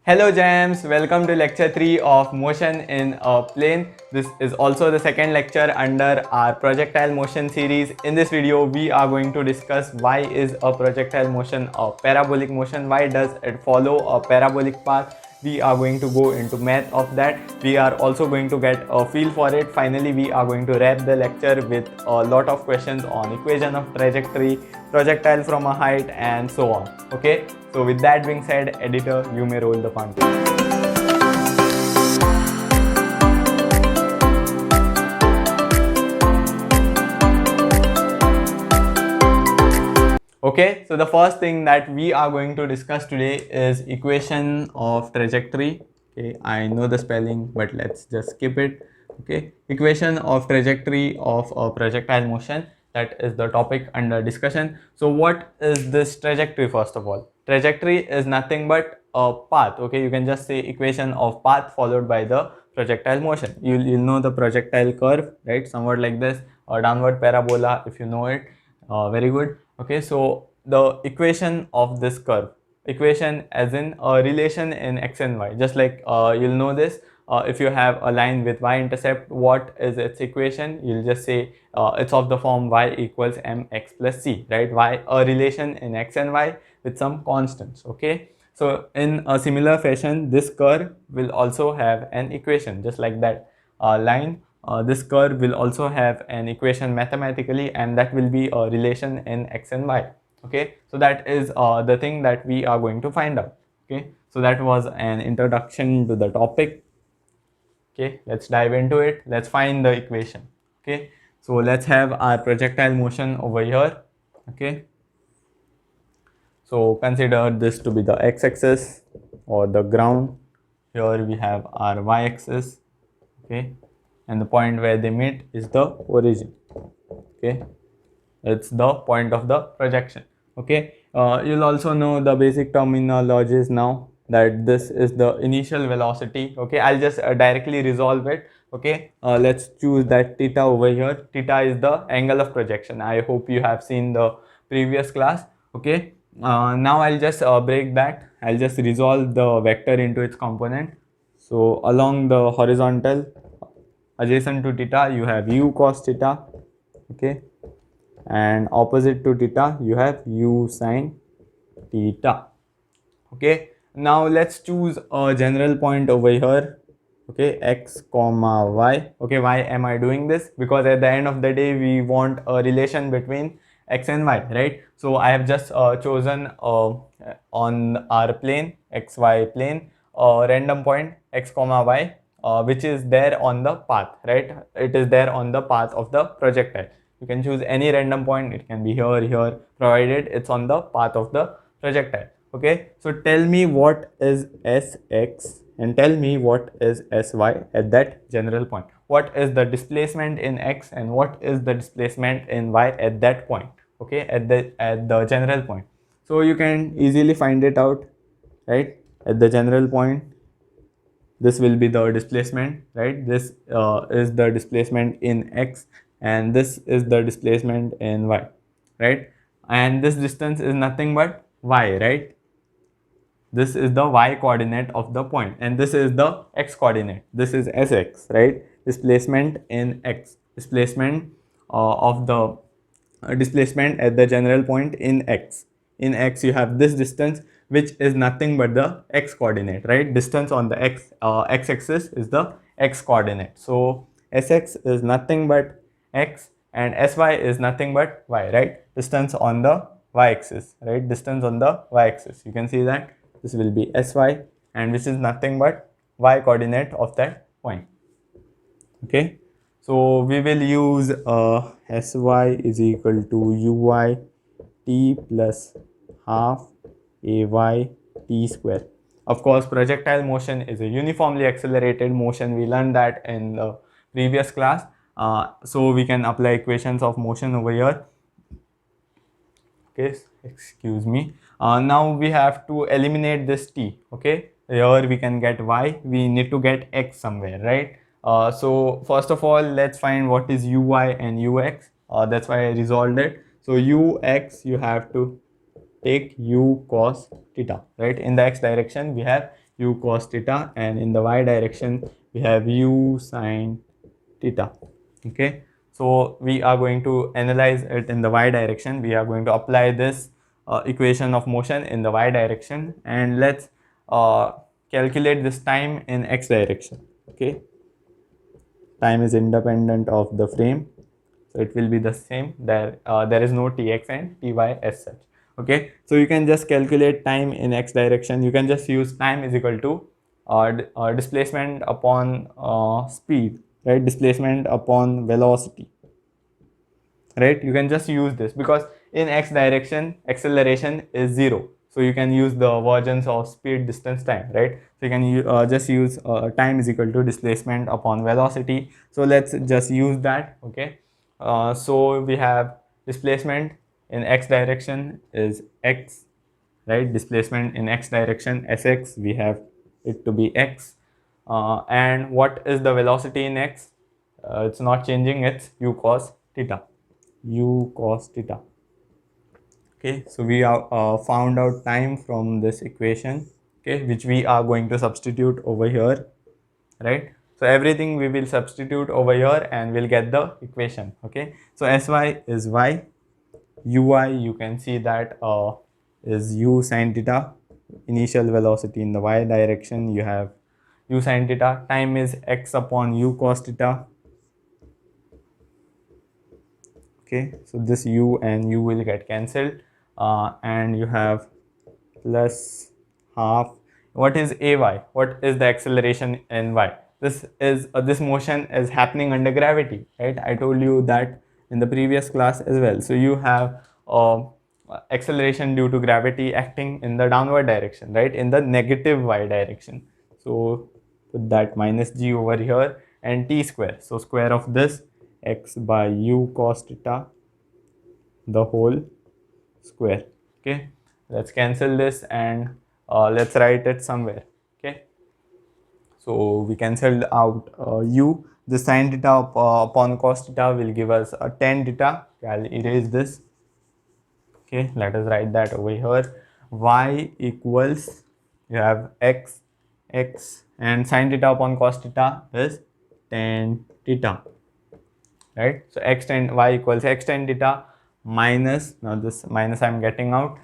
Hello Jams, welcome to lecture 3 of motion in a plane. This is also the second lecture under our projectile motion series. In this video, we are going to discuss why is a projectile motion a parabolic motion, why does it follow a parabolic path. We are going to go into math of that. We are also going to get a feel for it. Finally, we are going to wrap the lecture with a lot of questions on equation of trajectory, projectile from a height, and so on. Okay, so with that being said, editor, you may roll the content. Okay, so the first thing that we are going to discuss today is equation of trajectory. Okay, I know the spelling, but let's just skip it. Okay, equation of trajectory of a projectile motion, that is the topic under discussion. So what is this trajectory? First of all, trajectory is nothing but a path. Okay, you can just say equation of path followed by the projectile motion. You'll know the projectile curve, right? Somewhat like this, or downward parabola if you know it. Very good. Okay, so the equation of this curve, equation as in a relation in x and y, just like you'll know this. If you have a line with y-intercept, what is its equation? You'll just say it's of the form y equals mx plus c, right? Y, a relation in x and y with some constants. Okay, so in a similar fashion, this curve will also have an equation just like that line. This curve will also have an equation mathematically, and that will be a relation in x and y. Okay, so that is the thing that we are going to find out. Okay, so that was an introduction to the topic. Okay, let's dive into it. Let's find the equation. Okay, so let's have our projectile motion over here. Okay, so consider this to be the x-axis or the ground. Here we have our y-axis. Okay, and the point where they meet is the origin. Okay, it's the point of the projection. Okay, you'll also know the basic terminologies now, that this is the initial velocity. Okay, I'll just directly resolve it. Okay, let's choose that theta over here. Theta is the angle of projection. I hope you have seen the previous class. Okay, now I'll just break that. I'll just resolve the vector into its component. So along the horizontal adjacent to theta, you have u cos theta. Okay, and opposite to theta, you have u sin theta. Okay, now let's choose a general point over here. Okay, x comma y. Okay, why am I doing this? Because at the end of the day, we want a relation between x and y, right? So I have just chosen on our plane, xy plane, a random point x comma y, which is there on the path, right? It is there on the path of the projectile. You can choose any random point. It can be here, provided it's on the path of the projectile. Okay, so tell me what is sx and tell me what is sy at that general point. What is the displacement in x and what is the displacement in y at that point? Okay, at the general point. So you can easily find it out, right? At the general point, this will be the displacement, right? This is the displacement in x and this is the displacement in y, right? And this distance is nothing but y, right? This is the y coordinate of the point and this is the x coordinate. This is sx, right? Displacement in x, displacement of the displacement at the general point in x. In x you have this distance, which is nothing but the x coordinate, right? Distance on the x axis is the x coordinate. So sx is nothing but x and sy is nothing but y, right? Distance on the y axis, right? Distance on the y axis. You can see that this will be sy, and which is nothing but y coordinate of that point. Okay, so we will use sy is equal to uy t plus half ay t square. Of course, projectile motion is a uniformly accelerated motion. We learned that in the previous class. So we can apply equations of motion over here. Okay, excuse me. Now we have to eliminate this t. Okay, here we can get y. We need to get x somewhere, right? So first of all, let's find what is uy and ux. That's why I resolved it. So ux, you have to take u cos theta, right? In the x direction we have u cos theta, and in the y direction we have u sin theta. Okay, so we are going to analyze it in the y direction. We are going to apply this equation of motion in the y direction, and let's calculate this time in x direction. Okay, time is independent of the frame, so it will be the same. There is no tx and ty as such. Okay, so you can just calculate time in x direction. You can just use time is equal to displacement upon speed, right? Displacement upon velocity, right? You can just use this because in x direction acceleration is 0, so you can use the versions of speed, distance, time, right? So you can just use time is equal to displacement upon velocity. So let's just use that. Okay, so we have displacement in x direction is x, right? Displacement in x direction sx, we have it to be x, and what is the velocity in x? It's not changing, it's u cos theta, u cos theta. Okay, so we have found out time from this equation, okay, which we are going to substitute over here, right? So everything we will substitute over here and we'll get the equation. Okay, so sy is y, ui you can see that is u sin theta, initial velocity in the y direction you have u sin theta, time is x upon u cos theta. Okay, so this u and u will get cancelled, and you have plus half. What is ay? What is the acceleration in y? This motion is happening under gravity, right? I told you that in the previous class as well. So you have acceleration due to gravity acting in the downward direction, right? In the negative y direction. So put that minus g over here and t square. So square of this x by u cos theta, the whole square. Okay, let's cancel this and let's write it somewhere. Okay, so we cancelled out u. The sin theta upon cos theta will give us a tan theta. Okay, I'll erase this. Okay, let us write that over here. Y equals, you have x and sin theta upon cos theta is tan theta, right? So x tan y equals x tan theta minus, now this minus I am getting out,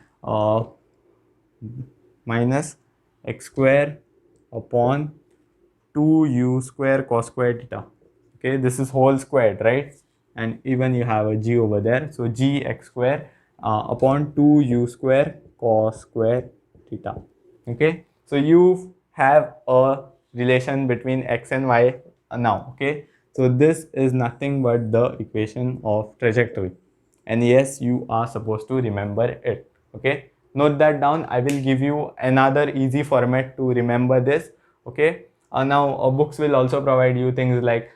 minus x square upon 2u square cos square theta. Okay, this is whole squared, right? And even you have a g over there, so g x square upon 2u square cos square theta. Okay, so you have a relation between x and y now. Okay, so this is nothing but the equation of trajectory, and yes, you are supposed to remember it. Okay, note that down. I will give you another easy format to remember this. Okay, now books will also provide you things like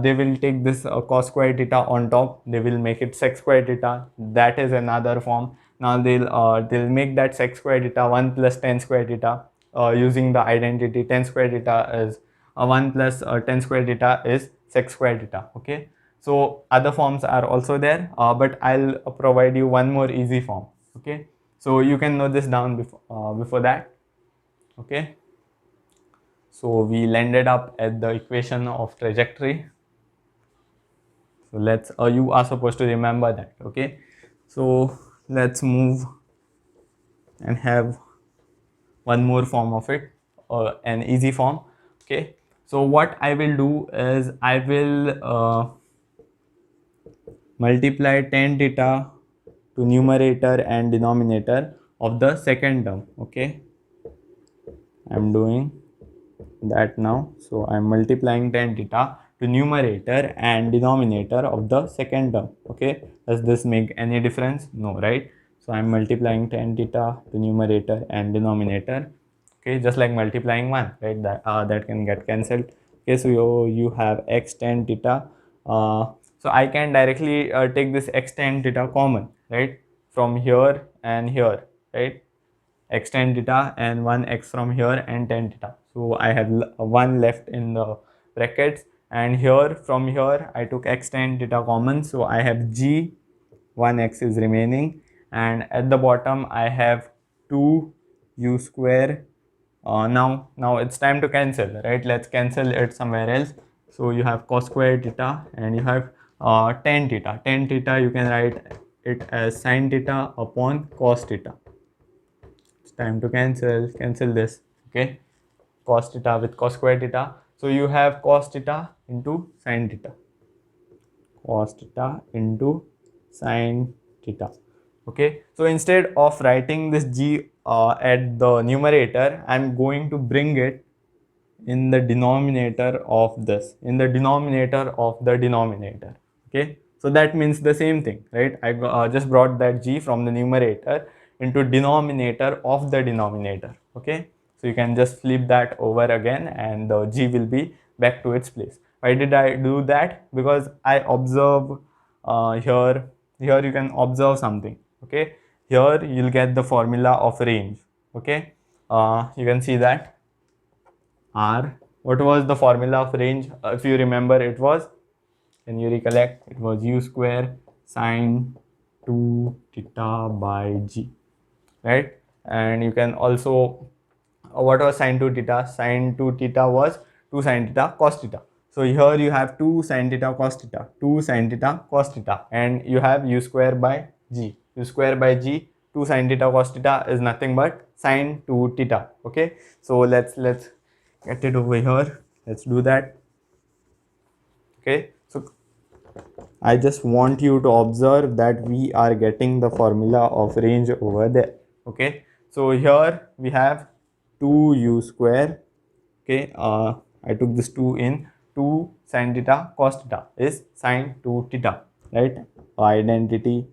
they will take this cos square theta on top, they will make it sec square theta, that is another form. Now they'll make that sec square theta 1 plus tan square theta using the identity tan square theta is 1 plus tan square theta is sec square theta. Okay, so other forms are also there, but I'll provide you one more easy form. Okay, so you can note this down before that. Okay, so we landed up at the equation of trajectory. So let's you are supposed to remember that. Okay, so let's move and have one more form of it, or an easy form. Okay, so what I will do is I will multiply tan theta to numerator and denominator of the second term. Okay, I'm doing that now. So I'm multiplying tan theta to numerator and denominator of the second term. Okay, does this make any difference? No, right? So I'm multiplying tan theta to numerator and denominator. Okay, just like multiplying 1, right? That can get cancelled. Okay, so you have x tan theta. So I can directly take this x tan theta common, right, from here and here, right? X tan theta and 1x from here and tan theta. So I have 1 left in the brackets, and here from here I took x tan theta common, so I have g, 1x is remaining, and at the bottom I have 2u square Now it's time to cancel, right? Let's cancel it somewhere else. So you have cos square theta and you have tan theta. Tan theta you can write it as sin theta upon cos theta. It's time to cancel this. Okay, cos theta with cos square theta. So you have cos theta into sin theta. Cos theta into sin theta. Okay, so instead of writing this g at the numerator, I'm going to bring it in the denominator of this, in the denominator of the denominator. Okay, so that means the same thing, right? I just brought that g from the numerator into denominator of the denominator. Okay, so you can just flip that over again and the g will be back to its place. Why did I do that? Because I observe here you can observe something. Okay, here you'll get the formula of range. Okay, you can see that R. What was the formula of range? If you remember, it was, can you recollect? It was u square sine 2 theta by g, right? And you can also, what was sine 2 theta? Sine 2 theta was 2 sine theta cos theta. So here you have 2 sine theta cos theta, 2 sine theta cos theta, and you have u square by g. U square by g, 2 sine theta cos theta is nothing but sine 2 theta. Okay, so let's get it over here. Let's do that. Okay, so I just want you to observe that we are getting the formula of range over there. Okay, so here we have 2u square. Okay, I took this 2 in, 2 sin theta cos theta is sine 2 theta, right? Identity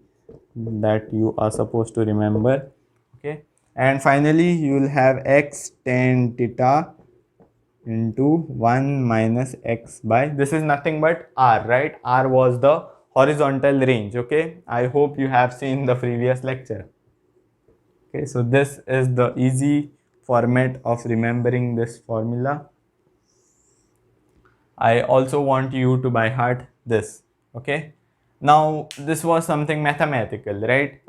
that you are supposed to remember. Okay, and finally you will have x tan theta into 1 minus x by, this is nothing but r, right? R was the horizontal range. Okay, I hope you have seen the previous lecture. Okay, so this is the easy format of remembering this formula. I also want you to by heart this. Okay, now this was something mathematical, right?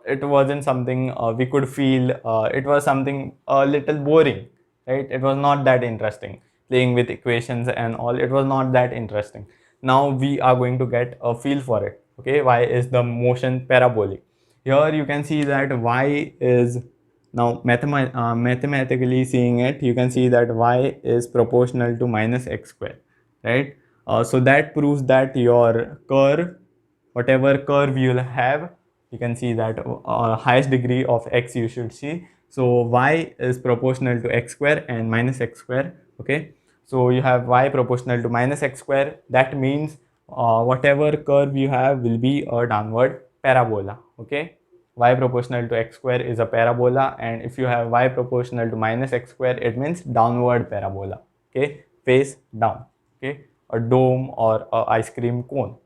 It wasn't something we could feel. It was something a little boring, right? It was not that interesting. Playing with equations and all, it was not that interesting. Now we are going to get a feel for it. Okay, why is the motion parabolic? Here you can see that y is, now mathematically seeing it, you can see that y is proportional to minus x square, right? So that proves that your curve, whatever curve you'll have, you can see that highest degree of x you should see. So y is proportional to x square and minus x square. Okay, so you have y proportional to minus x square. That means whatever curve you have will be a downward parabola. Okay, y proportional to x square is a parabola, and if you have y proportional to minus x square, it means downward parabola. Okay, face down. Okay, a dome or a ice cream cone.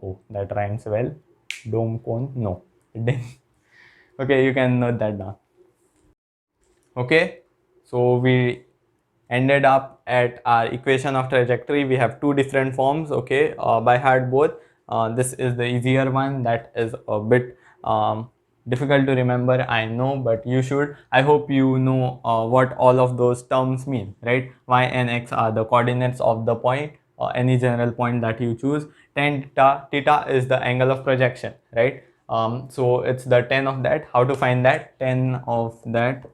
Oh, that rhymes well. Dome cone, no, it didn't. Okay, you can note that down. Okay, so we ended up at our equation of trajectory. We have two different forms. Okay, by heart both. This is the easier one. That is a bit difficult to remember, I know, but you should. I hope you know what all of those terms mean, right? Y and x are the coordinates of the point, any general point that you choose. Tan theta, theta is the angle of projection, right? So it's the tan of that. How to find that? Tan of that,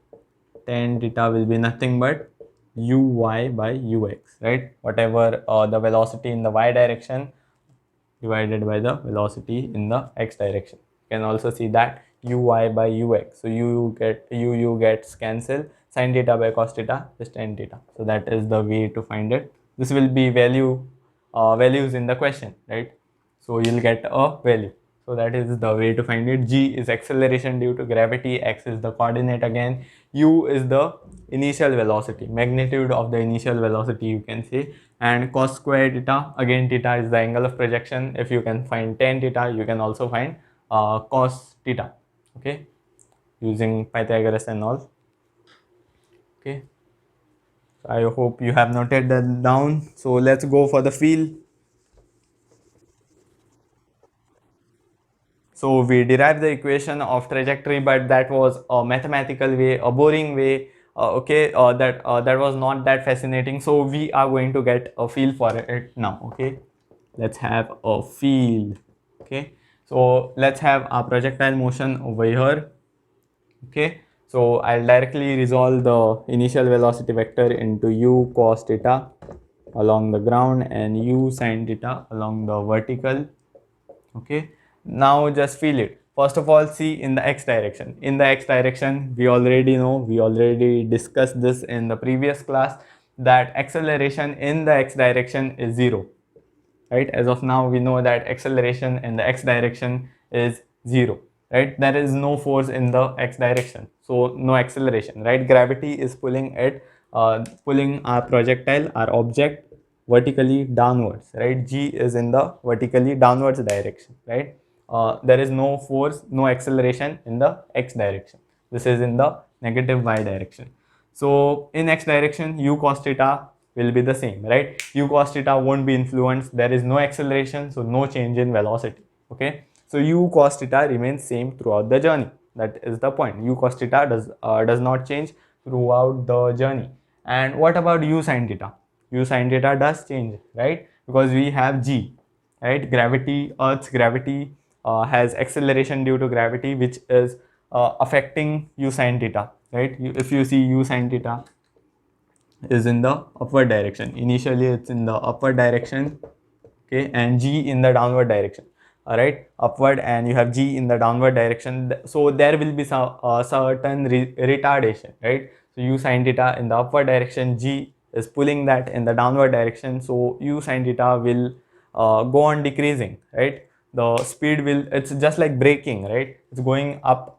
tan theta will be nothing but uy by ux, right? Whatever the velocity in the y direction divided by the velocity in the x direction. You can also see that uy by ux. So you gets cancel, sin theta by cos theta is tan theta. So that is the way to find it. This will be values in the question, right? So you'll get a value. So that is the way to find it. G is acceleration due to gravity, x is the coordinate again, u is the initial velocity, magnitude of the initial velocity you can say, and cos square theta, again theta is the angle of projection. If you can find tan theta, you can also find cos theta, okay, using Pythagoras and all. Okay, so I hope you have noted that down. So let's go for the feel. So we derived the equation of trajectory, but that was a mathematical way, a boring way. okay, that was not that fascinating, so we are going to get a feel for it now. Okay, let's have a feel. Okay, so let's have our projectile motion over here. Okay, so I'll directly resolve the initial velocity vector into u cos theta along the ground and u sin theta along the vertical. Okay, now just feel it. First of all, see in the x direction. In the x direction, we already know, we already discussed this in the previous class, that acceleration in the x direction is 0. Right, as of now we know that acceleration in the x direction is 0. Right, there is no force in the x direction, so no acceleration. Right, gravity is pulling it, pulling our projectile, our object, vertically downwards. Right, g is in the vertically downwards direction. Right, there is no force, no acceleration in the x direction. This is in the negative y direction. So in x direction, u cos theta will be the same, right? U cos theta won't be influenced. There is no acceleration, so no change in velocity. Okay, so u cos theta remains same throughout the journey. That is the point. U cos theta does not change throughout the journey. And what about u sin theta? U sin theta does change, right? Because we have g, right? Gravity, Earth's gravity has acceleration due to gravity, which is affecting u sin theta, right? If you see u sin theta is in the upward direction. Initially, it's in the upward direction, okay, and g in the downward direction. All right, upward, and you have g in the downward direction. So there will be some certain retardation, right? So u sin theta in the upward direction, g is pulling that in the downward direction. So u sin theta will go on decreasing, right? The speed will, it's just like braking, right? It's going up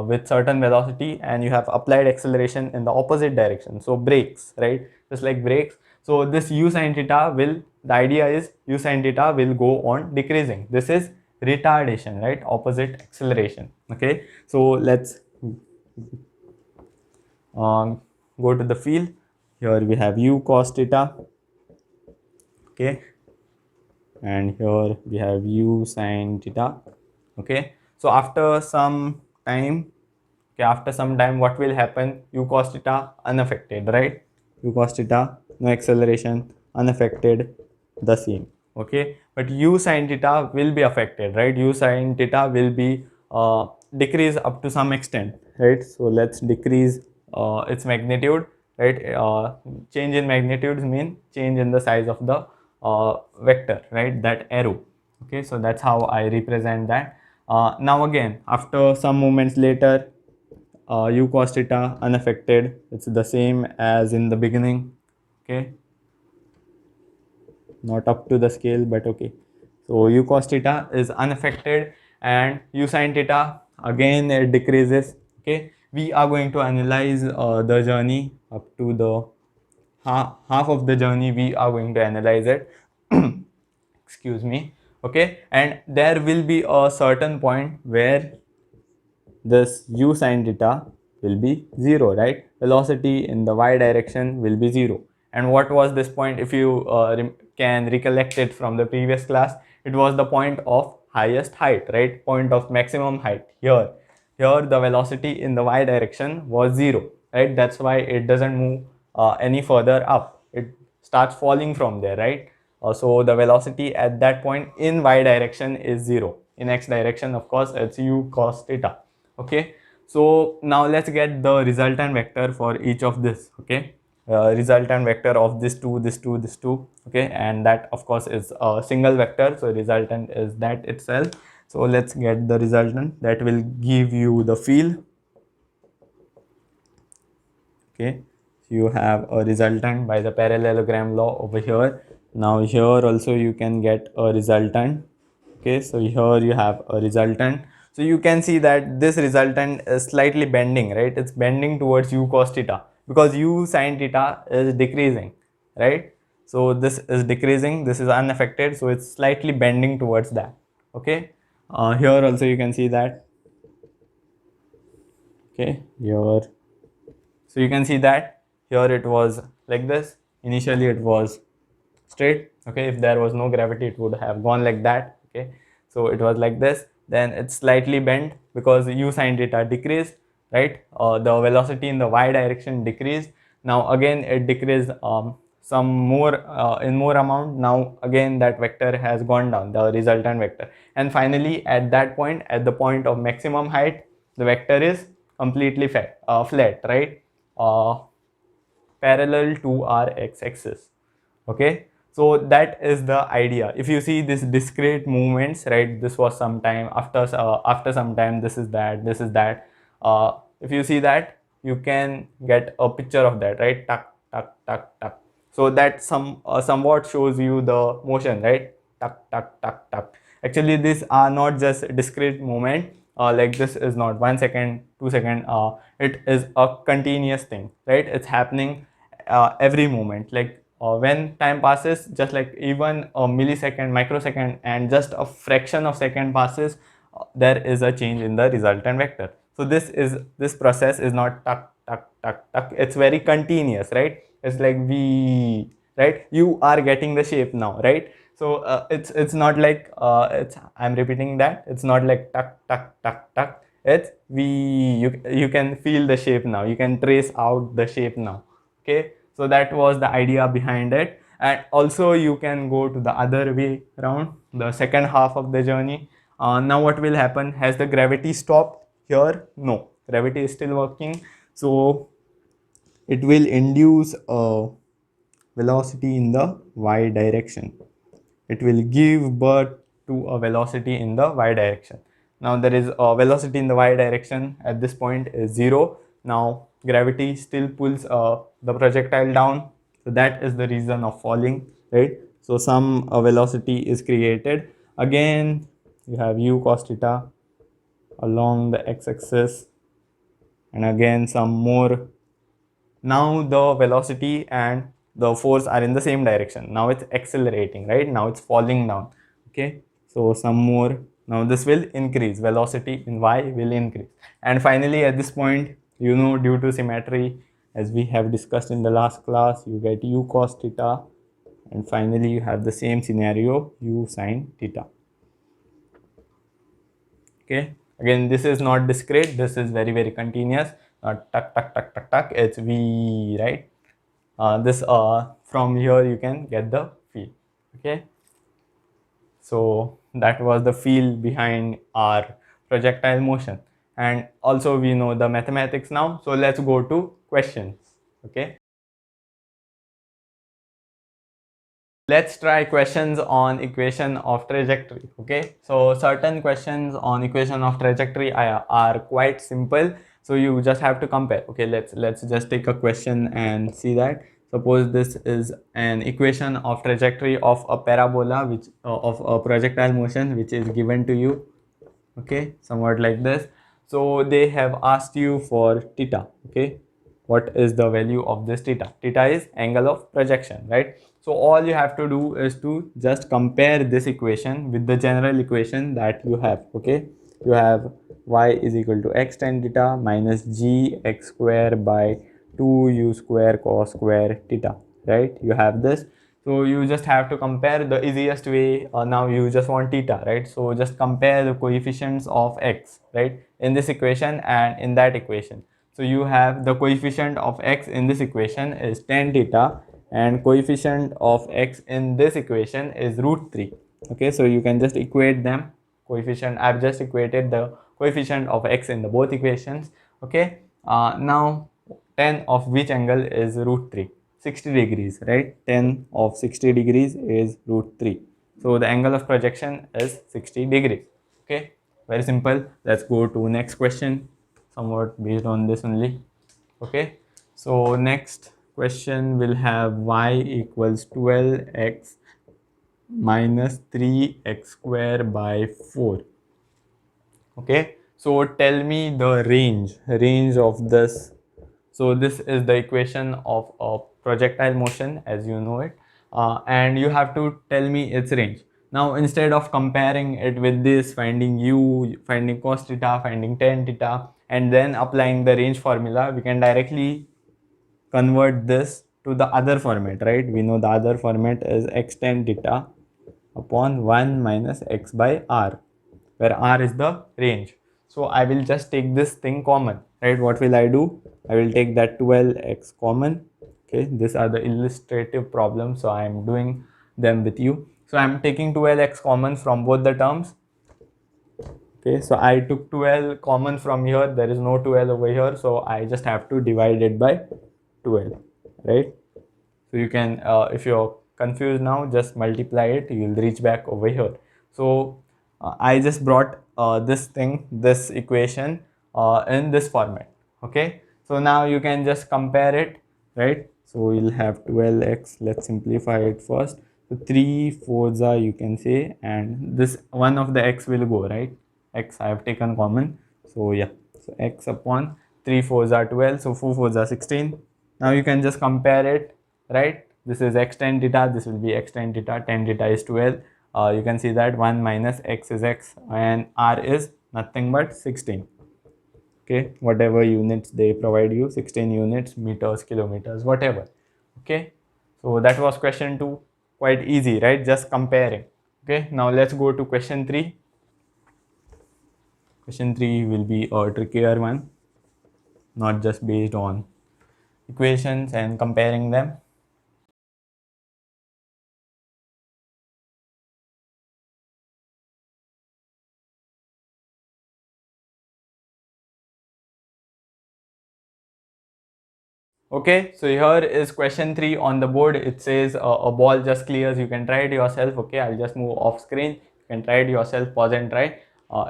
with certain velocity, and you have applied acceleration in the opposite direction, so brakes, right? Just like brakes. So this u sin theta will, the idea is u sin theta will go on decreasing. This is retardation, right? Opposite acceleration. Okay, so let's go to the field. Here we have u cos theta, okay, and here we have u sin theta. Okay, so after some time, okay, after some time, what will happen? U cos theta unaffected, right? U cos theta, no acceleration, unaffected, the same. Okay, but u sin theta will be affected, right? U sin theta will be decrease up to some extent, right? So let's decrease its magnitude, right? Change in magnitudes mean change in the size of the vector, right? That arrow. Okay, so that's how I represent that. Now again, after some moments later, u cos theta unaffected, it's the same as in the beginning. Okay, not up to the scale, but okay. So u cos theta is unaffected, and u sin theta again it decreases. Okay, we are going to analyze the journey up to the half of the journey. We are going to analyze it. Excuse me. Okay, and there will be a certain point where this u sin theta will be 0, right? Velocity in the y direction will be 0. And what was this point? If you can recollect it from the previous class, it was the point of highest height, right? Point of maximum height. Here the velocity in the y direction was 0, right? That's why it doesn't move any further up. It starts falling from there, right? So the velocity at that point in y direction is 0. In x direction, of course, it's u cos theta. Okay, so now let's get the resultant vector for each of this. Okay, resultant vector of this two, this two, this two. Okay, and that of course is a single vector, so resultant is that itself. So let's get the resultant that will give you the field. Okay, so you have a resultant by the parallelogram law over here. Now here also you can get a resultant. Okay, so here you have a resultant. So you can see that this resultant is slightly bending, right? It's bending towards u cos theta because u sin theta is decreasing, right? So this is decreasing, this is unaffected, so it's slightly bending towards that. Okay, here also you can see that. Okay, here, so you can see that here it was like this. Initially it was straight. Okay, if there was no gravity, it would have gone like that. Okay, so it was like this, then it's slightly bent because u sin theta decreased, right? The velocity in the y direction decreased. Now again it decreased some more in more amount. Now again that vector has gone down, the resultant vector, and finally at that point, at the point of maximum height, the vector is completely flat, right? Parallel to our x-axis. Okay, so that is the idea. If you see this discrete movements, right, this was some time after some time, this is that, this is that. If you see that, you can get a picture of that, right? Tuck tuck tuck tuck. So that somewhat shows you the motion, right? Tuck tuck tuck tuck. Actually these are not just discrete movement, like this is not 1 second 2 second, it is a continuous thing, right? It's happening every moment. Like when time passes, just like even a millisecond, microsecond, and just a fraction of second passes, there is a change in the resultant vector. So this process is not tuck tuck tuck tuck, it's very continuous, right? It's like v, right? You are getting the shape now, right? So it's not like it's, I'm repeating that, it's not like tuck tuck tuck tuck, it's v, you can feel the shape now, you can trace out the shape now. Okay, so that was the idea behind it. And also you can go to the other way around, the second half of the journey. Now what will happen? Has the gravity stopped here? No, gravity is still working. So it will induce a velocity in the y direction. It will give birth to a velocity in the y direction. Now there is a velocity in the y direction at this point is 0. Now gravity still pulls the projectile down, so that is the reason of falling, right? So some velocity is created. Again you have u cos theta along the x-axis, and again some more. Now the velocity and the force are in the same direction. Now it's accelerating, right? Now it's falling down. Okay, so some more. Now this will increase, velocity in y will increase, and finally at this point, you know, due to symmetry, as we have discussed in the last class, you get u cos theta, and finally you have the same scenario, u sin theta. Okay, again this is not discrete, this is very continuous, not tuck tuck tuck tuck tuck, it's v, right? This from here you can get the feel. Okay, so that was the feel behind our projectile motion, and also we know the mathematics now. So let's go to questions. Okay, let's try questions on equation of trajectory. Okay, so certain questions on equation of trajectory are quite simple, so you just have to compare. Okay, let's just take a question and see that. Suppose this is an equation of trajectory of a parabola, which of a projectile motion, which is given to you. Okay, somewhat like this. So they have asked you for theta. Okay, what is the value of this theta? Theta is angle of projection, right? So all you have to do is to just compare this equation with the general equation that you have. Okay, you have y is equal to x tan theta minus g x square by 2u square cos square theta, right? You have this. So you just have to compare the easiest way. Now you just want theta, right? So just compare the coefficients of x, right, in this equation and in that equation. So you have the coefficient of x in this equation is tan theta, and coefficient of x in this equation is root 3. Okay, so you can just equate them. Coefficient, I've just equated the coefficient of x in the both equations. Okay, now tan of which angle is root 3? 60 degrees, right? Tan of 60 degrees is root 3. So the angle of projection is 60 degrees. Okay, very simple. Let's go to next question, somewhat based on this only. Okay, so next question will have y equals 12x minus 3x square by 4. Okay, so tell me the range of this. So this is the equation of a projectile motion as you know it, and you have to tell me its range. Now instead of comparing it with this, finding u, finding cos theta, finding tan theta, and then applying the range formula, we can directly convert this to the other format, right? We know the other format is x tan theta upon 1 minus x by r, where r is the range. So I will just take this thing common, right? What will I do? I will take that 12x common. Okay, these are the illustrative problems, so I am doing them with you. So I am taking 12x common from both the terms. Okay, so I took 12 common from here. There is no 12 over here, so I just have to divide it by 12, right? So you can, if you're confused now, just multiply it, you'll reach back over here. So I just brought this equation in this format. Okay, so now you can just compare it, right? So we'll have 12x, let's simplify it first. So 3 4s are, you can say, and this one of the x will go, right? X I have taken common, so yeah, so x upon 3 4s are 12, so 4 4s are 16. Now you can just compare it, right? This is x tan theta, this will be x tan theta, tan theta is 12. You can see that 1 minus x is x, and r is nothing but 16. Okay, whatever units they provide you, 16 units, meters, kilometers, whatever. Okay, so that was question 2. Quite easy, right? Just comparing. Okay, now let's go to question 3. Question 3 will be a trickier one, not just based on equations and comparing them. Okay, so here is question 3 on the board. It says a ball just clears. You can try it yourself. Okay, I'll just move off screen. You can try it yourself, pause and try.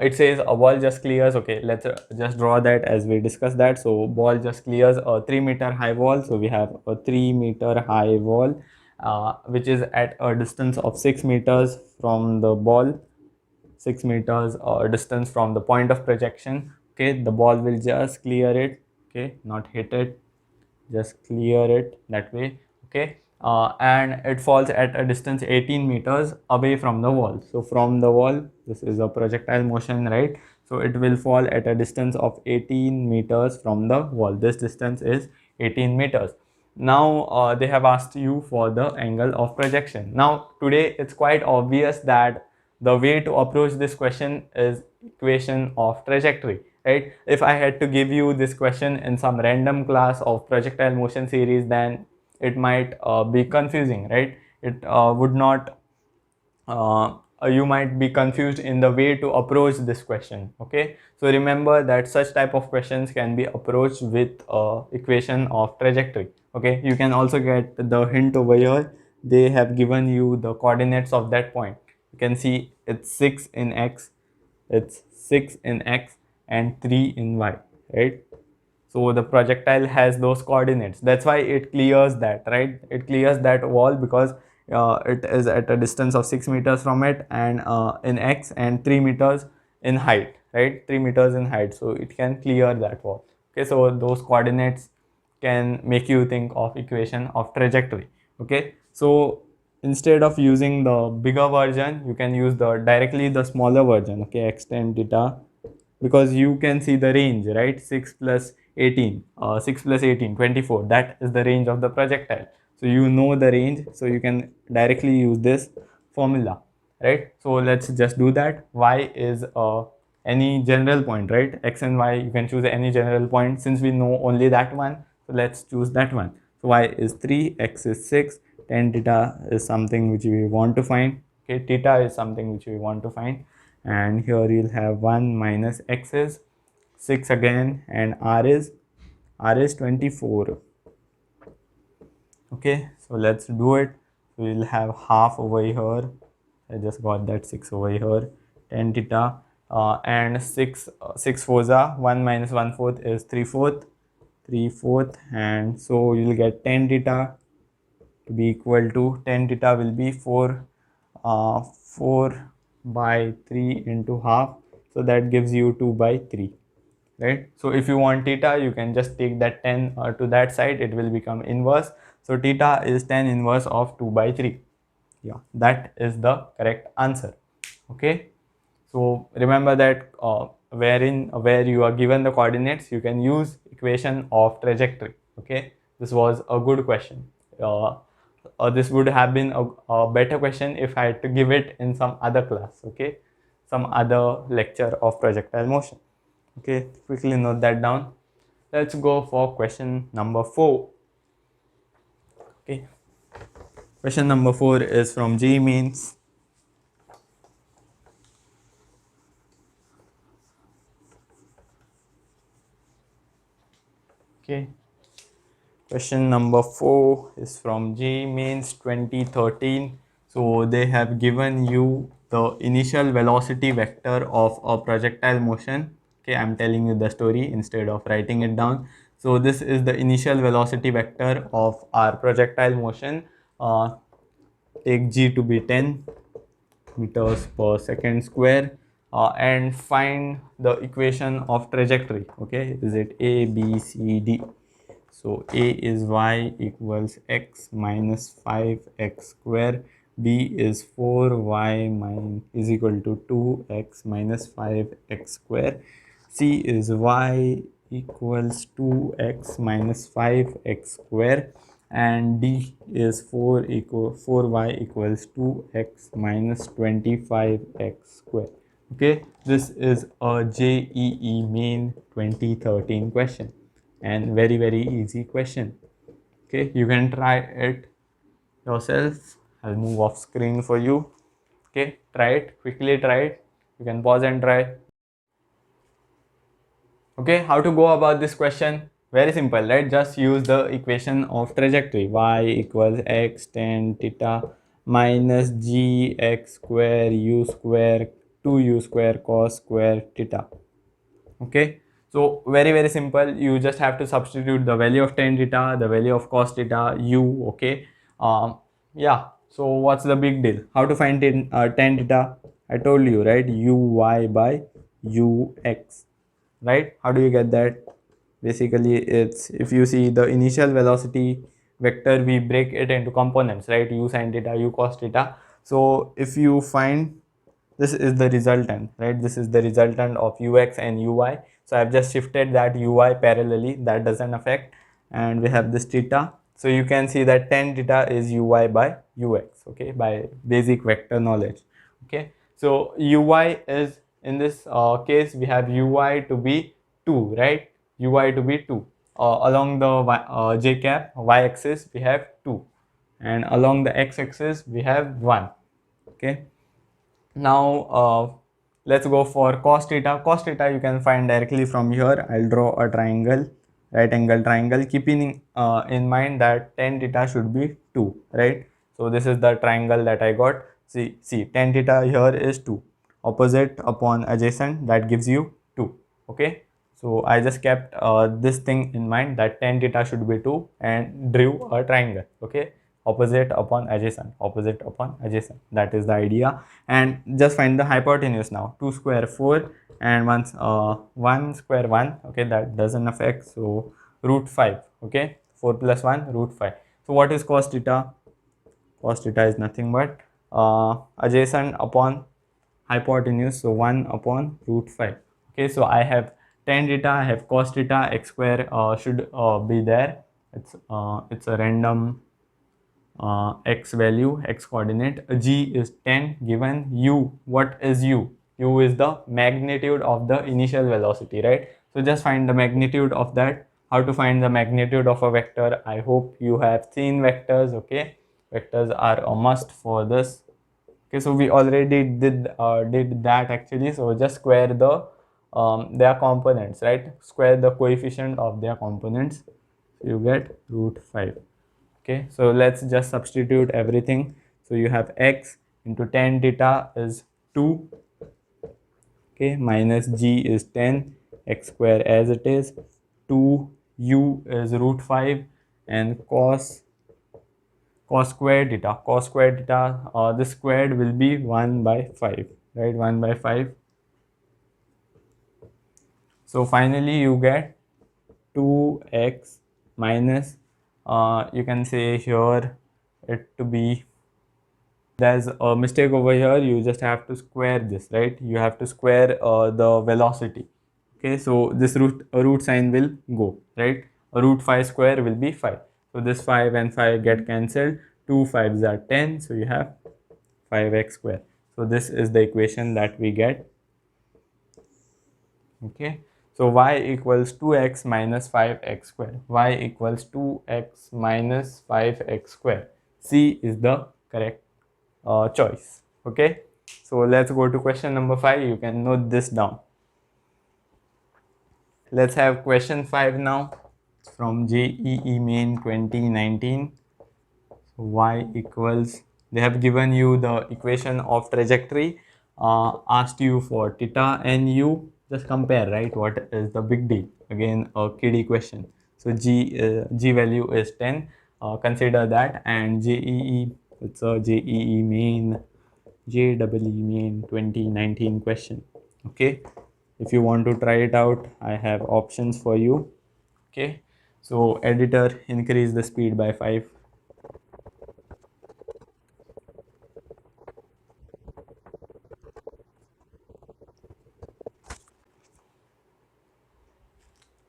It says a ball just clears. Okay, let's just draw that as we discuss that. So ball just clears a 3-meter high wall. So we have a 3-meter high wall, which is at a distance of 6 meters from the ball. 6 meters distance from the point of projection. Okay, the ball will just clear it. Okay, not hit it, just clear it that way. Okay, and it falls at a distance 18 meters away from the wall. So from the wall, this is a projectile motion, right? So it will fall at a distance of 18 meters from the wall. This distance is 18 meters. Now they have asked you for the angle of projection. Now today it's quite obvious that the way to approach this question is equation of trajectory, right? If I had to give you this question in some random class of projectile motion series, then it might be confusing, right? It would not, you might be confused in the way to approach this question. Okay, so remember that such type of questions can be approached with equation of trajectory. Okay, you can also get the hint over here. They have given you the coordinates of that point. You can see it's 6 in x, it's 6 in x and 3 in y, right? So the projectile has those coordinates. That's why it clears that, right? It clears that wall because it is at a distance of 6 meters from it, and in x, and 3 meters in height, right? 3 meters in height, so it can clear that wall. Okay, so those coordinates can make you think of equation of trajectory. Okay, so instead of using the bigger version, you can use the directly the smaller version. Okay, x tan theta, because you can see the range, right? 6 plus 18, 6 plus 18, 24, that is the range of the projectile. So you know the range, so you can directly use this formula, right? So let's just do that. Y is any general point, right? X and y, you can choose any general point. Since we know only that one, so let's choose that one. So y is 3, x is 6, tan theta is something which we want to find. Okay, theta is something which we want to find, and here you'll have 1 minus x is 6 again, and r is 24. Okay, so let's do it. We'll have half over here. I just got that 6 over here, tan theta, and 6 fours are 1 minus 1/4 is 3/4, 3/4, and so you'll get tan theta to be equal to, tan theta will be 4 by 3 into half, so that gives you 2 by 3, right? So if you want theta, you can just take that 10 to that side, it will become inverse. So theta is tan inverse of 2 by 3. Yeah, that is the correct answer. Okay, so remember that where you are given the coordinates, you can use equation of trajectory. Okay, this was a good question. This would have been a better question if I had to give it in some other class. Okay, some other lecture of projectile motion. Okay, quickly note that down. let's go for question number 4. Okay, question number 4 is from JEE Mains. Okay, question number 4 is from JEE Mains 2013. So they have given you the initial velocity vector of a projectile motion. Okay, I'm telling you the story instead of writing it down. So this is the initial velocity vector of our projectile motion. Take g to be 10 meters per second square, and find the equation of trajectory. Okay, is it a, b, c, d? So a is y equals x minus 5x square, b is 4y is equal to 2x minus 5x square, c is y equals 2x minus 5x square, and d is 4y equals 2x minus 25x square. Okay, this is a JEE Main 2013 question, and very easy question. Okay, you can try it yourself. I'll move off screen for you. Okay, try it, quickly try it. You can pause and try. Okay, how to go about this question? Very simple, right? Just use the equation of trajectory. Y equals x tan theta minus g x square u square 2u square cos square theta. Okay, so very simple. You just have to substitute the value of tan theta, the value of cos theta, u. Okay, yeah. So what's the big deal? How to find tan theta? I told you, right? Uy by ux, right? How do you get that? Basically, it's, if you see the initial velocity vector, we break it into components, right? U sin theta, u cos theta. So if you find, this is the resultant, right? This is the resultant of ux and uy. So I've just shifted that uy parallelly, that doesn't affect, and we have this theta. So you can see that tan theta is uy by ux, okay, by basic vector knowledge. Okay, so uy is, in this case, we have uy to be 2, right? Uy to be 2. Along the j cap y axis we have 2, and along the x axis we have 1. Okay, now let's go for cos theta. Cos theta you can find directly from here. I'll draw a triangle, right angle triangle, keeping in mind that tan theta should be 2, right? So this is the triangle that I got. See tan theta here is 2, opposite upon adjacent, that gives you 2. Okay, so I just kept this thing in mind, that tan theta should be 2, and drew a triangle. Okay, opposite upon adjacent, opposite upon adjacent, that is the idea. And just find the hypotenuse now. 2 square 4, and 1 square 1. Okay, that doesn't affect, so root 5. Okay, 4 plus 1 root 5. So what is cos theta? Cos theta is nothing but adjacent upon hypotenuse, so 1 upon root 5. Okay, so I have tan theta, I have cos theta, x square should be there. It's a random x value, x coordinate. G is 10 given. U, what is u? U is the magnitude of the initial velocity, right? So just find the magnitude of that. How to find the magnitude of a vector? I hope you have seen vectors. Okay, vectors are a must for this. Okay, so we already did that actually. So just square the their components, right? Square the coefficient of their components, so you get root 5. Okay, so let's just substitute everything. So you have x into tan theta is 2. Okay, minus g is 10, x square as it is, 2, u is root 5, and cos square theta. Cos square theta, the squared will be 1 by 5, right? 1 by 5. So finally you get 2x minus, you can say here it to be, there's a mistake over here, you just have to square this, right? You have to square the velocity. Okay, so this root sign will go, right? A root 5 square will be 5. So this 5 and 5 get cancelled. 2 5s are 10, so you have 5x square. So this is the equation that we get. Okay, So y equals 2x minus 5x square. Y equals 2x minus 5x square. C is the correct choice. Okay. So let's go to question number 5. You can note this down. Let's have question 5 now from JEE Main 2019. So y equals, they have given you the equation of trajectory, asked you for theta and u. Just compare, right? What is the big deal? Again, a kiddie question. So g value is 10. Consider that, and JEE, it's a JEE Main, JEE Main 2019 question. Okay. If you want to try it out, I have options for you. Okay. So editor, increase the speed by 5.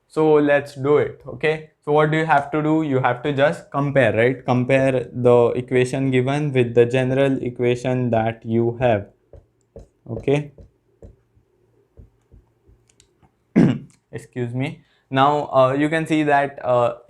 So let's do it. Okay. So what do you have to do? You have to just compare, right? Compare the equation given with the general equation that you have. Okay. Excuse me. Now you can see that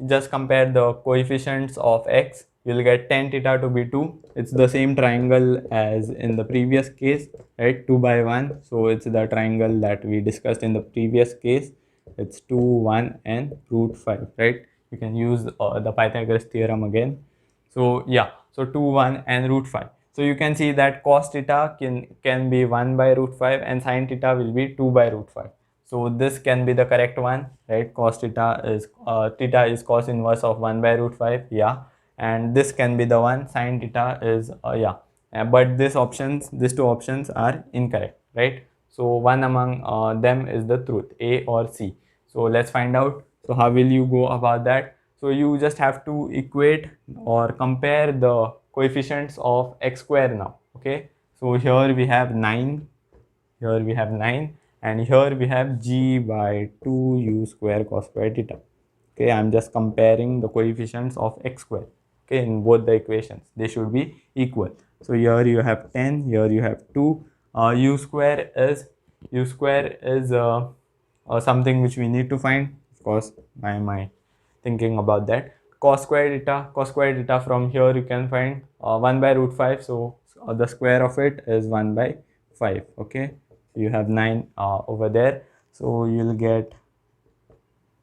just compare the coefficients of x. You'll get tan theta to be 2. It's the same triangle as in the previous case, right? 2 by 1. So it's the triangle that we discussed in the previous case. It's 2, 1 and root 5, right? You can use the Pythagoras theorem again. So yeah, so 2, 1 and root 5. So you can see that cos theta can be 1 by root 5 and sin theta will be 2 by root 5. So this can be the correct one, right? Cos theta is cos inverse of 1 by root 5, yeah. And this can be the one, sin theta is, yeah. But these two options are incorrect, right? So one among them is the truth, A or C. So let's find out. So how will you go about that? So you just have to equate or compare the coefficients of x square now, okay? So here we have 9, here we have 9, and here we have g by 2 u square cos square theta. Okay, I'm just comparing the coefficients of x square. Okay, in both the equations, they should be equal. So here you have 10, here you have 2. U square is something which we need to find. Of course, why am I thinking about that? Cos square theta from here you can find 1 by root 5. So the square of it is 1 by 5. Okay, so you have 9 over there. So you'll get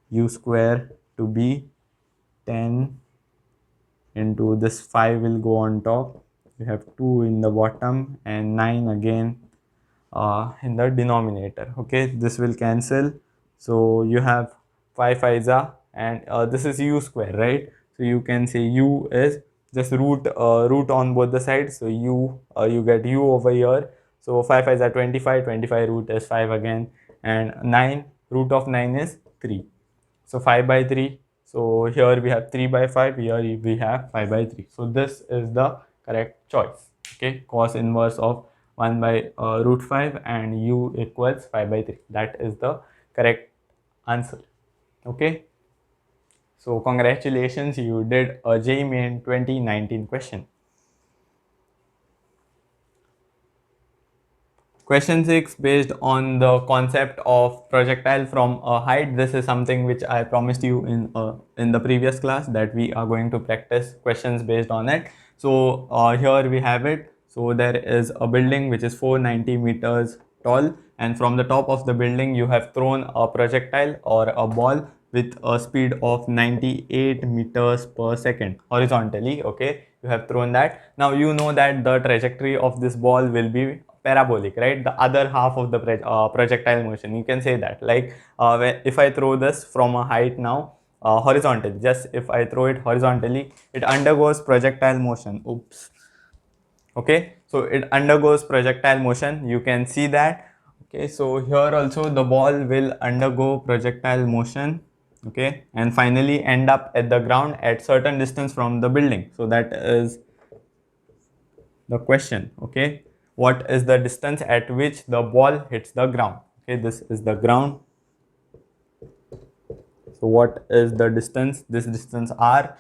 u square to be 10 into this 5 will go on top. You have 2 in the bottom and 9 again in the denominator. Okay, this will cancel. So you have 5 5s are, and this is u square, right? So you can say u is just root on both the sides. So you get u over here. So 5 5s are 25. 25 root is 5 again, and 9 root of 9 is 3. So 5 by 3. So here we have 3 by 5. Here we have 5 by 3. So this is the correct choice. Okay, cos inverse of 1 by root 5 and u equals 5 by 3. That is the correct answer. Okay. So congratulations, you did a JEE Main 2019 question. Question 6, based on the concept of projectile from a height. This is something which I promised you in the previous class, that we are going to practice questions based on it. So here we have it. So there is a building which is 490 meters tall, and from the top of the building you have thrown a projectile or a ball with a speed of 98 meters per second horizontally. Okay, you have thrown that. Now you know that the trajectory of this ball will be parabolic, right? The other half of the projectile motion, you can say that, like if I throw this from a height now horizontally, just if I throw it horizontally, it undergoes projectile motion. Oops. Okay, so it undergoes projectile motion, you can see that. Okay, so here also the ball will undergo projectile motion. Okay, and finally end up at the ground at certain distance from the building. So that is the question. Okay, what is the distance at which the ball hits the ground? Okay, this is the ground. So what is the distance? This distance r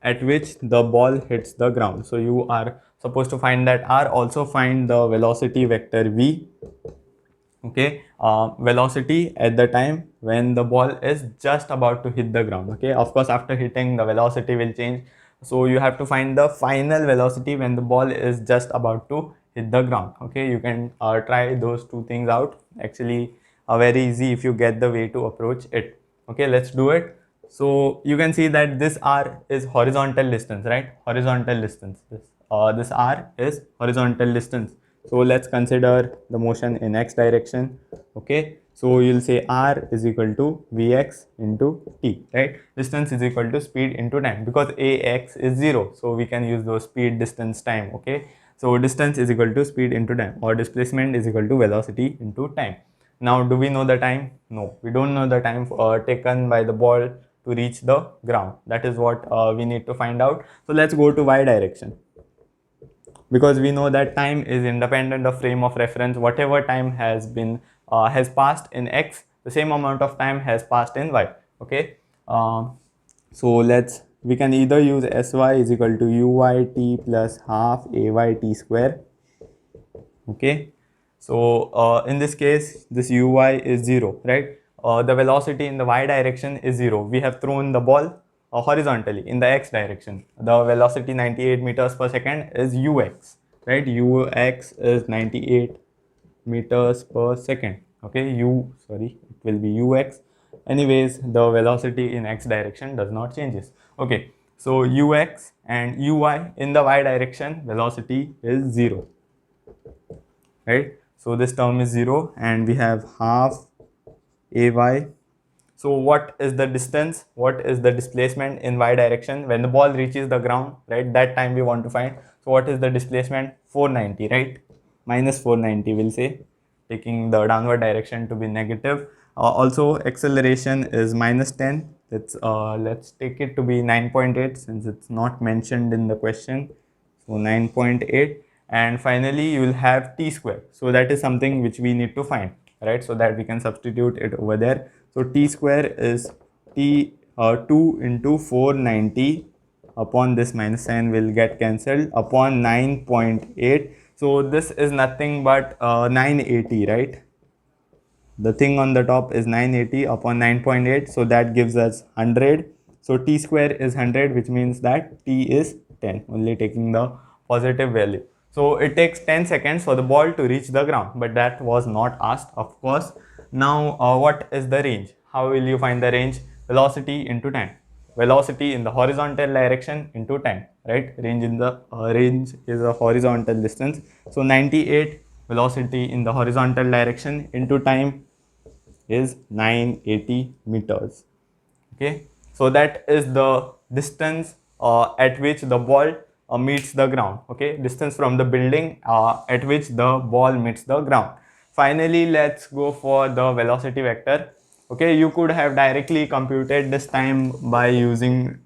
at which the ball hits the ground. So you are supposed to find that r. Also find the velocity vector v. Okay, velocity at the time when the ball is just about to hit the ground. Okay, of course after hitting the velocity will change, so you have to find the final velocity when the ball is just about to hit the ground. Okay, you can try those two things out. Actually very easy if you get the way to approach it. Okay, let's do it. So you can see that this r is horizontal distance, right? Horizontal distance. This r is horizontal distance. So let's consider the motion in x direction. Okay, so you'll say r is equal to vx into t, right? Distance is equal to speed into time, because ax is 0, so we can use those speed, distance, time. Okay, so distance is equal to speed into time, or displacement is equal to velocity into time. Now do we know the time? No, we don't know the time taken by the ball to reach the ground. That is what we need to find out. So let's go to y direction, because we know that time is independent of frame of reference. Whatever time has passed in x, the same amount of time has passed in y. Okay, so we can either use sy is equal to uy t plus half ay t square. Okay, so in this case this uy is 0, right? The velocity in the y direction is 0. We have thrown the ball horizontally in the x direction. The velocity 98 meters per second is ux, right? Ux is 98 meters per second. Okay, it will be ux. Anyways, the velocity in x direction does not changes. Okay, so ux and uy in the y direction velocity is 0, right? So this term is 0 and we have half ay. So what is the distance, what is the displacement in y direction when the ball reaches the ground, right? That time we want to find. So what is the displacement? 490, right? Minus 490 we'll say, taking the downward direction to be negative. Also acceleration is minus 10. Let's take it to be 9.8 since it's not mentioned in the question. So 9.8. And finally you will have t square. So that is something which we need to find, right? So that we can substitute it over there. So t square is 2 into 490 upon this minus sign will get cancelled upon 9.8. So this is nothing but 980, right? The thing on the top is 980 upon 9.8, so that gives us 100. So t square is 100, which means that t is 10, only taking the positive value. So it takes 10 seconds for the ball to reach the ground, but that was not asked, of course. Now what is the range? How will you find the range? Velocity into time. Velocity in the horizontal direction into time, right? Range is a horizontal distance. So 98 velocity in the horizontal direction into time is 980 meters. Okay, so that is the distance at which the ball meets the ground. Okay, distance from the building at which the ball meets the ground. Finally, let's go for the velocity vector. Okay, you could have directly computed this time by using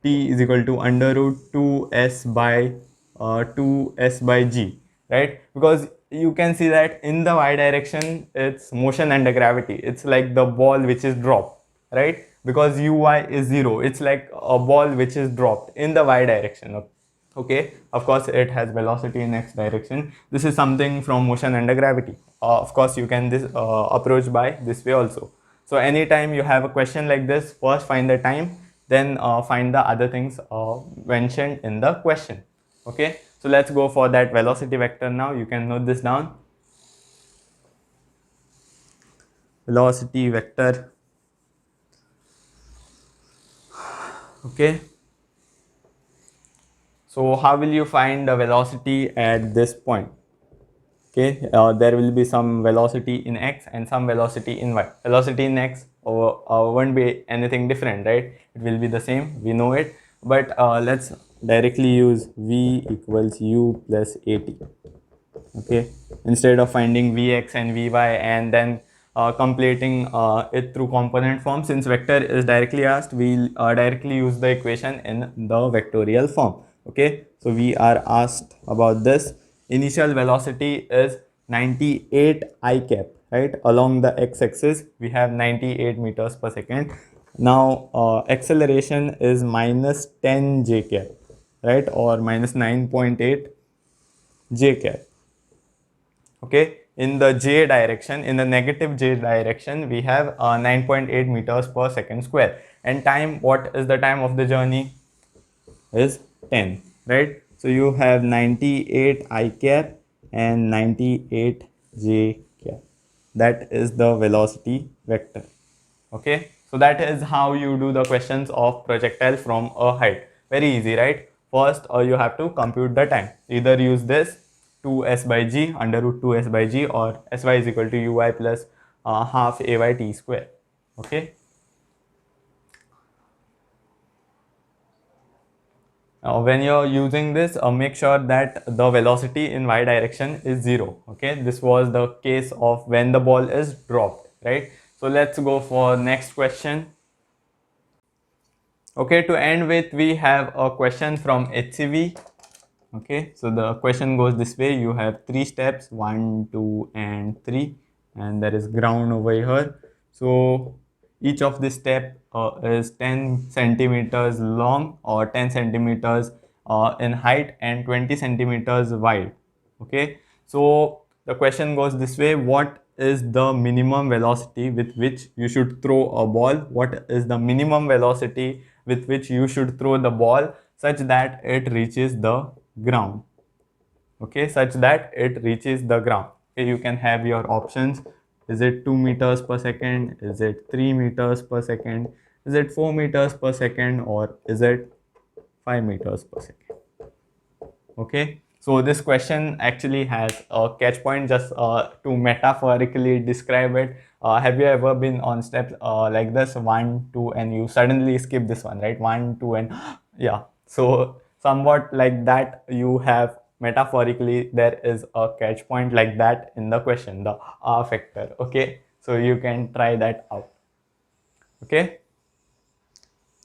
t is equal to under root 2s by 2s by g, right? Because you can see that in the y direction it's motion under gravity. It's like the ball which is dropped, right? Because uy is 0, it's like a ball which is dropped in the y direction. Okay, of course it has velocity in x direction. This is something from motion under gravity. Of course you can approach by this way also. So anytime you have a question like this, first find the time, then find the other things mentioned in the question. Okay, so let's go for that velocity vector now. You can note this down. Velocity vector. Okay, so how will you find the velocity at this point? Okay, there will be some velocity in x and some velocity in y. Velocity in x won't be anything different, right? It will be the same, we know it. But let's directly use v equals u plus at. Okay, instead of finding vx and vy and then completing it through component form, since vector is directly asked, we'll directly use the equation in the vectorial form. Okay, so we are asked about this. Initial velocity is 98 I cap, right? Along the x-axis we have 98 meters per second. Now acceleration is minus 10 j cap, right? Or minus 9.8 j cap. Okay, in the j direction, in the negative j direction, we have 9.8 meters per second square. And time, what is the time of the journey? Is 10, right? So you have 98 I cap and 98 j cap. That is the velocity vector. Okay, so that is how you do the questions of projectile from a height. Very easy, right? First, you have to compute the time. Either use this 2s by g, under root 2s by g, or sy is equal to ui plus half ay t square. Okay. When you're using this, make sure that the velocity in y direction is 0. Okay, this was the case of when the ball is dropped, right? So let's go for next question. Okay, to end with, we have a question from HCV. Okay, so the question goes this way. You have 3 steps, 1, 2 and 3, and there is ground over here. So each of this step is 10 centimeters long or 10 centimeters in height and 20 centimeters wide. Okay, so the question goes this way: what is the minimum velocity with which you should throw a ball? What is the minimum velocity with which you should throw the ball such that it reaches the ground? Okay, such that it reaches the ground. Okay, you can have your options. Is it 2 meters per second? Is it 3 meters per second? Is it 4 meters per second? Or is it 5 meters per second? Okay, so this question actually has a catch point. Just to metaphorically describe it, have you ever been on steps like this, 1, 2, and you suddenly skip this one, right? 1, 2, and yeah, so somewhat like that. You have, metaphorically, there is a catch point like that in the question, the R factor. Okay, so you can try that out. Okay,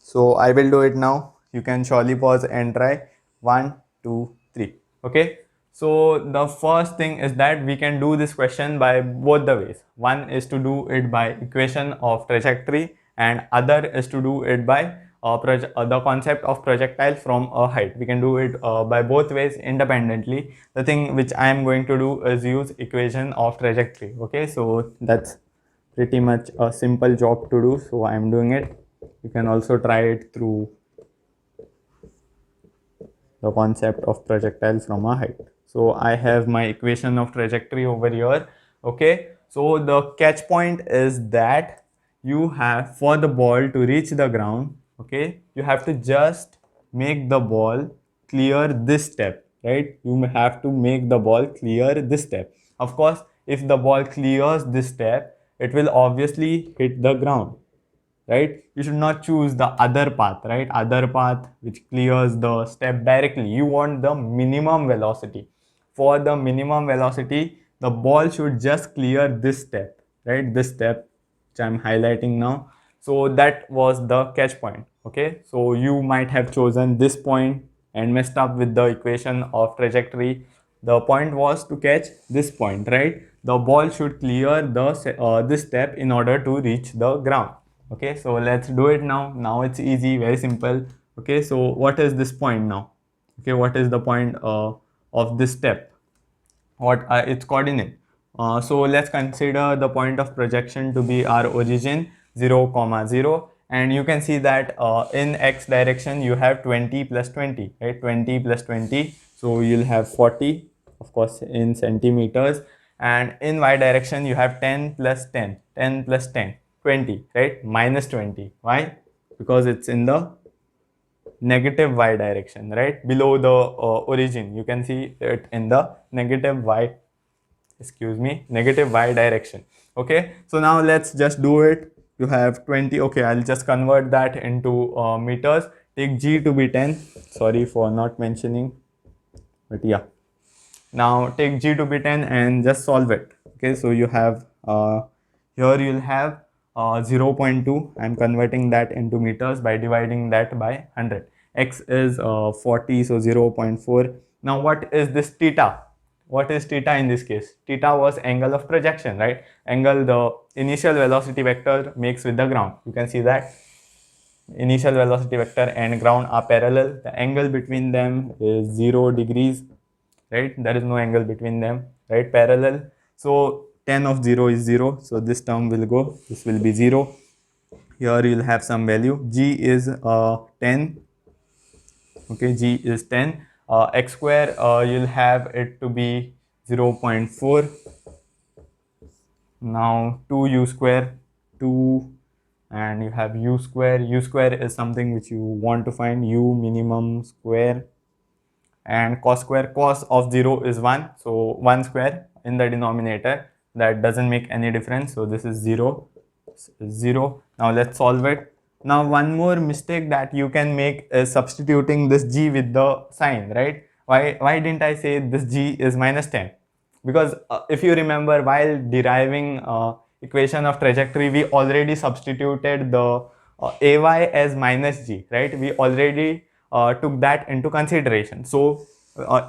so I will do it now. You can surely pause and try. 1, 2, 3. Okay, so the first thing is that we can do this question by both the ways. One is to do it by equation of trajectory, and other is to do it by the concept of projectile from a height. We can do it by both ways independently. The thing which I am going to do is use equation of trajectory. Okay, so that's pretty much a simple job to do, so I am doing it. You can also try it through the concept of projectile from a height. So I have my equation of trajectory over here. Okay, so the catch point is that you have, for the ball to reach the ground, okay, you have to just make the ball clear this step, right? You have to make the ball clear this step. Of course, if the ball clears this step, it will obviously hit the ground, right? You should not choose the other path, right? Other path which clears the step directly. You want the minimum velocity. For the minimum velocity, the ball should just clear this step, right? This step which I'm highlighting now. So that was the catch point. Okay, so you might have chosen this point and messed up with the equation of trajectory. The point was to catch this point, right? The ball should clear the this step in order to reach the ground. Okay, so let's do it now. Now it's easy, very simple. Okay, so what is this point now? Okay, what is the point of this step? What its coordinate? So let's consider the point of projection to be our origin 0, comma 0, and you can see that in x direction you have 20 plus 20, right? 20 plus 20, so you'll have 40, of course, in centimeters, and in y direction you have 10 plus 10, 10 plus 10, 20, right? Minus 20. Why? Because it's in the negative y direction, right? Below the origin, you can see it in the negative y, negative y direction. Okay, so now let's just do it. You have 20. Okay, I'll just convert that into meters. Take g to be 10. Sorry for not mentioning, but yeah. Now take g to be 10 and just solve it. Okay, so you have here you'll have 0.2. I'm converting that into meters by dividing that by 100. X is 40, so 0.4. Now what is this theta? What is theta in this case? Theta was angle of projection, right? Angle the initial velocity vector makes with the ground. You can see that initial velocity vector and ground are parallel. The angle between them is 0 degrees, right? There is no angle between them, right? Parallel. So tan of 0 is 0, so this term will go, this will be 0. Here you'll have some value, g is 10, okay, g is 10. X square, you'll have it to be 0.4. Now 2u square, 2, and you have u square. U square is something which you want to find, u minimum square, and cos square, cos of 0 is 1, so 1 square in the denominator, that doesn't make any difference, so this is 0, 0. Now let's solve it. Now one more mistake that you can make is substituting this g with the sign, right? Why didn't I say this g is minus 10? Because if you remember, while deriving equation of trajectory, we already substituted the ay as minus g, right? We already took that into consideration. So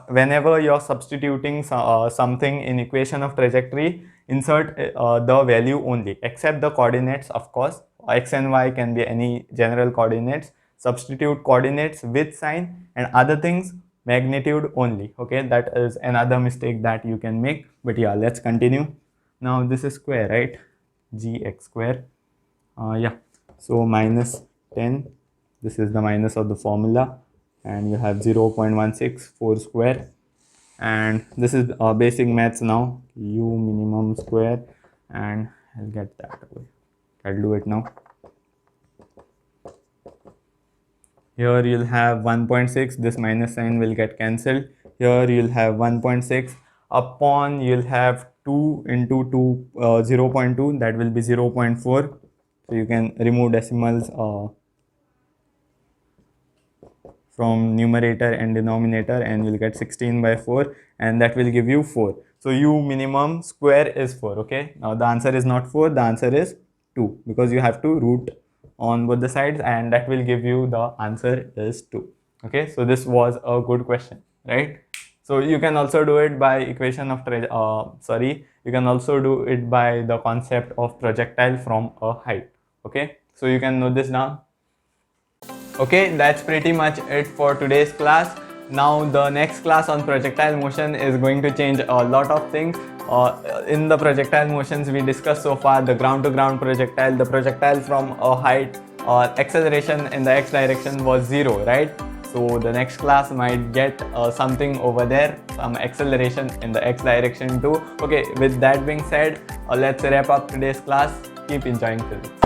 whenever you're substituting something in equation of trajectory, insert the value only, except the coordinates, of course. X and y can be any general coordinates. Substitute coordinates with sign, and other things magnitude only. Okay, that is another mistake that you can make. But yeah, let's continue. Now this is square, right? Gx square. Yeah, so minus 10, this is the minus of the formula, and you have 0.164 square, and this is basic maths now, u minimum square, and I'll get that away. I'll do it now. Here you'll have 1.6, this minus sign will get cancelled. Here you'll have 1.6 upon, you'll have 2 into 2, 0.2, that will be 0.4. So you can remove decimals from numerator and denominator, and you'll get 16 by 4, and that will give you 4. So u minimum square is 4. Okay, now the answer is not 4, the answer is 2, because you have to root on both the sides, and that will give you the answer is 2. Okay, so this was a good question, right? So you can also do it by equation of you can also do it by the concept of projectile from a height. Okay, so you can note this down. Okay, that's pretty much it for today's class. Now the next class on projectile motion is going to change a lot of things. In the projectile motions we discussed so far, the ground to ground projectile, the projectile from a height, acceleration in the x direction was 0, right? So the next class might get something over there, some acceleration in the x direction too. Okay, with that being said, let's wrap up today's class. Keep enjoying physics.